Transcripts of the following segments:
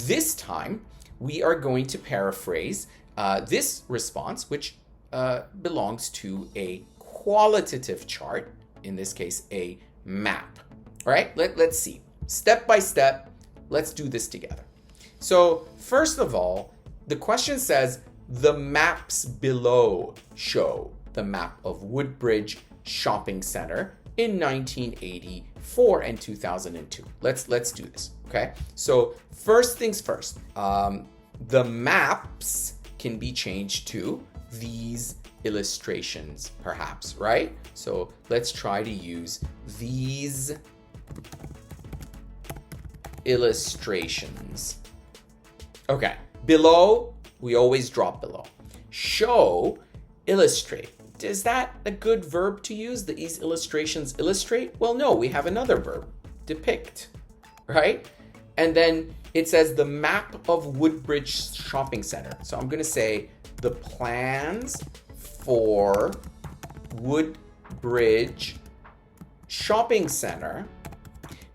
this time we are going to paraphrase this response, which belongs to a qualitative chart, in this case, a map. All right, let's see. Step by step, let's do this together. So first of all, the question says, the maps below show the map of Woodbridge Shopping Center in 1984 and 2002. Let's do this, okay? So first things first, the maps can be changed to these illustrations, perhaps, right? So let's try to use these illustrations. Okay, below, we always drop below. Show, illustrate. Is that a good verb to use? These illustrations illustrate? Well, no, we have another verb, depict, right? And then it says the map of Woodbridge Shopping Center. So I'm going to say the plans for Woodbridge Shopping Center.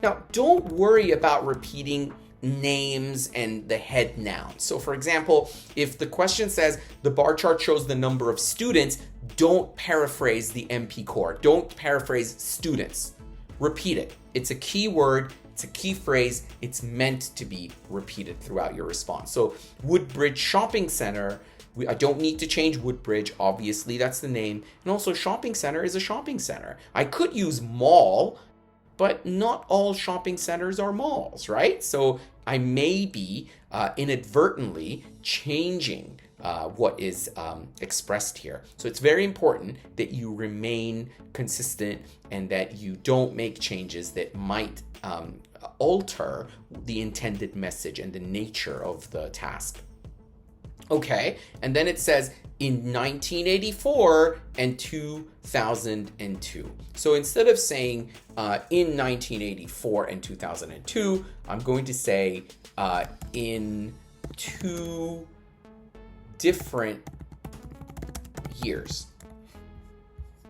Now, don't worry about repeating names and the head noun. So for example, if the question says the bar chart shows the number of students, don't paraphrase the MP core. Don't paraphrase students. Repeat it. It's a key word. It's a key phrase. It's meant to be repeated throughout your response. So Woodbridge Shopping Center, I don't need to change Woodbridge. Obviously, that's the name. And also shopping center is a shopping center. I could use mall, but not all shopping centers are malls, right? So I may be inadvertently changing what is expressed here. So it's very important that you remain consistent and that you don't make changes that might alter the intended message and the nature of the task. Okay, and then it says in 1984 and 2002. So instead of saying in 1984 and 2002, I'm going to say in 2 different years.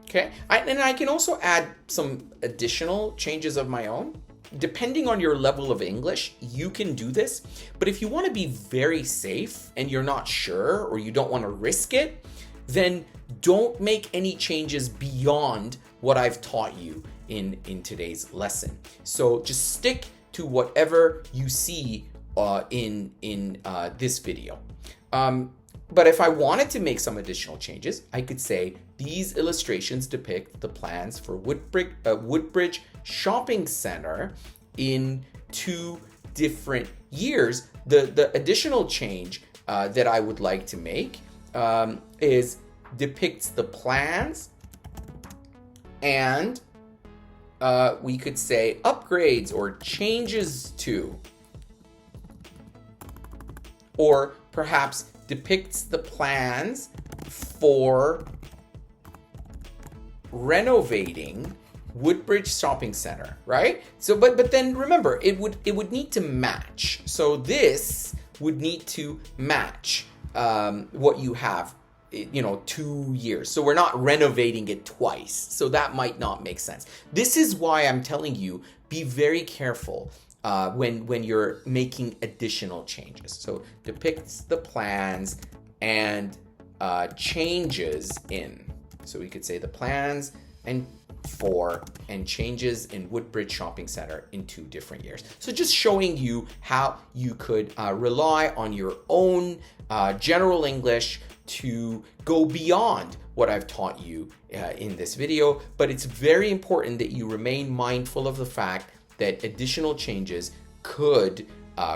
Okay, and I can also add some additional changes of my own. Depending on your level of English, you can do this. But if you want to be very safe and you're not sure or you don't want to risk it, then don't make any changes beyond what I've taught you in today's lesson. So just stick to whatever you see in this video. But if I wanted to make some additional changes, I could say these illustrations depict the plans for Woodbridge Shopping Center in 2 different years. The additional change that I would like to make is depicts the plans, and we could say upgrades or changes to, or perhaps depicts the plans for renovating Woodbridge Shopping Center, right? So, but then remember, it would need to match. So this would need to match what you have, 2 years. So we're not renovating it twice. So that might not make sense. This is why I'm telling you, be very careful when you're making additional changes. So depicts the plans and changes in. So we could say the plans and changes in Woodbridge Shopping Center in 2 different years. So just showing you how you could rely on your own general English to go beyond what I've taught you in this video. But it's very important that you remain mindful of the fact that additional changes could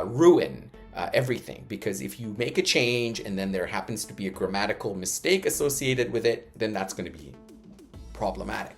ruin everything, because if you make a change and then there happens to be a grammatical mistake associated with it, then that's going to be problematic.